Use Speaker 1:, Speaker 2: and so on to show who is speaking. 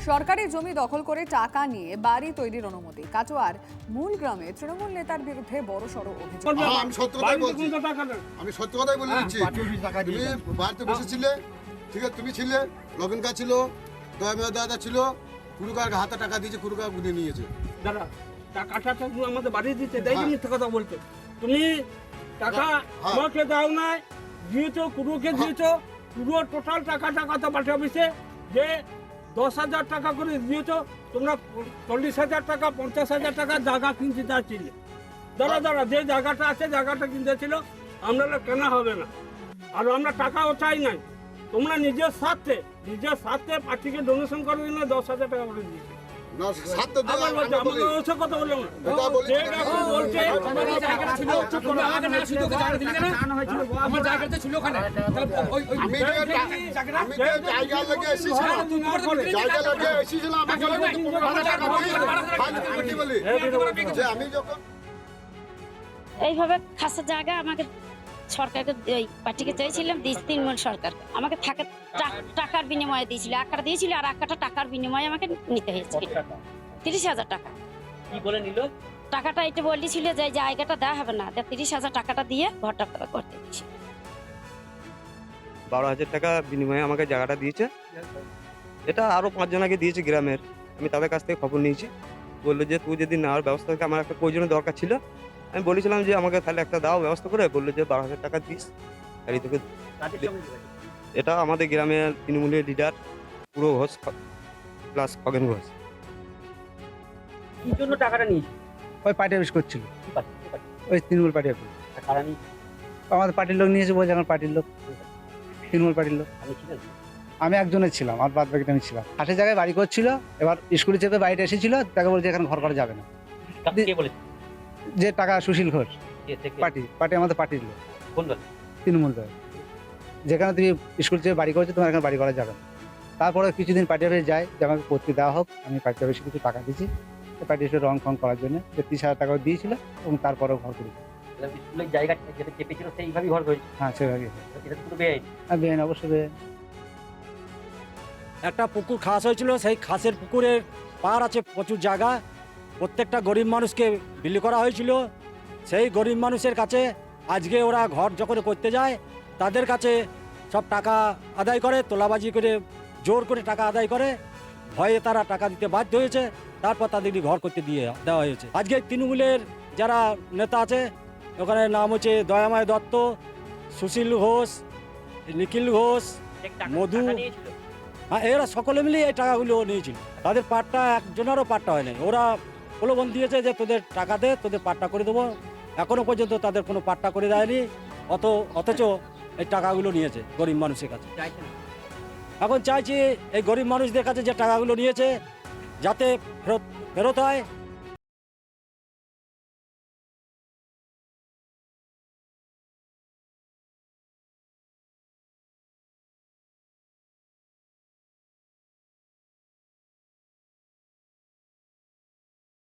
Speaker 1: সরকারি জমি দখল করে টাকা নিয়ে বাড়ি তৈরির অনুমতি। কাটোয়ার মূল গ্রামে তৃণমূল নেতার বিরুদ্ধে বড়সড় অভিযোগ।
Speaker 2: আমি সত্য কথাই বলছি, আমি সত্য কথাই বলে দিচ্ছি। তুমি বাড়িতে বসেছিলে, ঠিক আছে, তুমি ছিলে, লবিনকা ছিল, দয়াময় দাদা ছিল, কুরুকার হাতে টাকা দিয়েছে, কুরুকার বুঝে নিয়েছে।
Speaker 3: দাদা টাকাটা তুমি আমাদের বাড়ি দিতে দেয় মিথ্যে কথা বলছো। তুমি টাকা আমাকে দাও নাই, দিয়েছো কুরুকে দিয়েছো, পুরো টোটাল টাকাটা কত পাঠিয়ে অফিসে যে 10,000 টাকা করে দিয়েছো। তোমরা 40,000 টাকা 50,000 টাকা জায়গা কিনতে চাচ্ছিলে। দাদা যে জায়গাটা আছে জায়গাটা কিনতেছিল, আমরা কেনা হবে না। আর আমরা টাকাও চাই নাই, তোমরা নিজের স্বার্থে পার্টিকে ডোনেশন করার জন্য 10,000 টাকা করে দিয়েছো।
Speaker 2: না, সাথে দাও,
Speaker 3: আমার বলছে, আমাকে ওসব কথা বললাম না।
Speaker 2: এটা বলি
Speaker 3: যে এখন বলছে আমার জায়গাটা ছিল, চুপ করো, আমাকে না ছিল, তোকে জায়গা দিলি কেন? আমার জায়গাটা ছিল ওখানে।
Speaker 2: আমি যে জায়গা লেগে এসেছিলাম, জায়গা লেগে এসেছিলাম, আমাকে বলি যে আমি যখন
Speaker 4: এইভাবে খাসা জায়গা আমাকে সরকারকে ওই পার্টিকে চাইছিলাম, তৃণমূল সরকার আমাকে টাকার বিনিময়ে দিয়েছিল, আঁকাটা দিয়েছিল, আর আঁকাটা টাকার বিনিময়ে আমাকে নিতে হয়েছিল 30,000 টাকা।
Speaker 5: কি বলে নিল?
Speaker 4: টাকাটা এটা বলেছিল যে জায়গাটা দেওয়া হবে না, 30,000 টাকাটা দিয়ে ঘরটা করতে দিয়েছিল।
Speaker 6: 12,000 টাকা বিনিময়ে আমাকে জায়গাটা দিয়েছে। এটা আরও 5 জনকে দিয়েছে গ্রামের। আমি তাদের কাছ থেকে খবর নিয়েছি, বললো যে তুই যদি নেওয়ার ব্যবস্থা থাকে, আমার একটা প্রয়োজনের দরকার ছিল। আমি বলেছিলাম যে আমাকে তাহলে একটা দাও ব্যবস্থা করে, বললো যে 12,000 টাকা দিস। আর এই তোকে এটা আমাদের গ্রামের তৃণমূলের লিডার পুরো ঘোষ প্লাস খগেন ঘোষ।
Speaker 5: কি জন্য টাকাটা নিয়েছিল?
Speaker 7: ওই পার্টি অফিস করছিল,
Speaker 5: কি পার্টি?
Speaker 7: ওই তৃণমূল পার্টি অফিস।
Speaker 5: কারা নিয়ে?
Speaker 7: আমাদের পার্টির লোক নিয়েছে, বলছে আমার পার্টির লোক, তৃণমূল পার্টির লোক।
Speaker 5: আমি ছিলেন?
Speaker 7: আমি একজনের ছিলাম, আর বাদ বাকিটা আমি ছিলাম। 8 জায়গায় বাড়ি করছিল, এবার স্কুলে চেপে বাড়িতে এসেছিল, তাকে বলছে এখানে ঘর করা যাবে না।
Speaker 5: কে বলেছে?
Speaker 7: যে টাকা সুশীল ঘোষ,
Speaker 5: কে থেকে?
Speaker 7: পার্টি আমাদের পার্টির লোক,
Speaker 5: কোন দল?
Speaker 7: তৃণমূল দল। যেখানে তুমি স্কুল চেপে বাড়ি করছো, তোমার এখানে বাড়ি করা যাবে না। তারপরে কিছুদিন পার্টি অফিসে যায় যে আমাকে পত্রিকা দেওয়া হোক। আমি পার্টি অফিসে কিছু টাকা দিয়েছি, পার্টি অফিসে রং ফং করার জন্য, যে 30,000 টাকাও দিয়েছিল, এবং তারপরেও ঘর করেছি।
Speaker 5: স্কুলের জায়গা যেটা চেপেছিল সেইভাবেই ঘর হয়েছে।
Speaker 7: হ্যাঁ, সেভাবে।
Speaker 5: এটা তো পুরো বেআইনি।
Speaker 7: আর বেআইন, অবশ্যই বেআইন।
Speaker 8: একটা পুকুর খাস হয়েছিল, সেই খাসের পুকুরের পার আছে প্রচুর জায়গা, প্রত্যেকটা গরিব মানুষকে বিলি করা হয়েছিল। সেই গরিব মানুষের কাছে আজকে ওরা ঘর যখন করতে যায়, তাদের কাছে সব টাকা আদায় করে, তোলাবাজি করে, জোর করে টাকা আদায় করে, ভয়ে তারা টাকা দিতে বাধ্য হয়েছে। তারপর তাদেরকে ঘর করতে দেওয়া হয়েছে। আজকে তৃণমূলের যারা নেতা আছে, ওখানে নাম হচ্ছে দয়াময় দত্ত, সুশীল ঘোষ, নিখিল ঘোষ, মধু, হ্যাঁ, এরা সকলে মিলে এই টাকাগুলো নিয়েছিল। তাদের পাট্টা একজনেরও পাট্টা হয় নাই। ওরা প্রলোভন দিয়েছে যে তোদের টাকা দে, তোদের পাট্টা করে দেবো। এখনো পর্যন্ত তাদের কোনো পাট্টা করে দেয়নি, অথচ এই টাকাগুলো নিয়েছে গরিব মানুষের কাছে। এখন চাইছি এই গরিব মানুষদের কাছে যে টাকাগুলো নিয়েছে যাতে ফেরত হয়,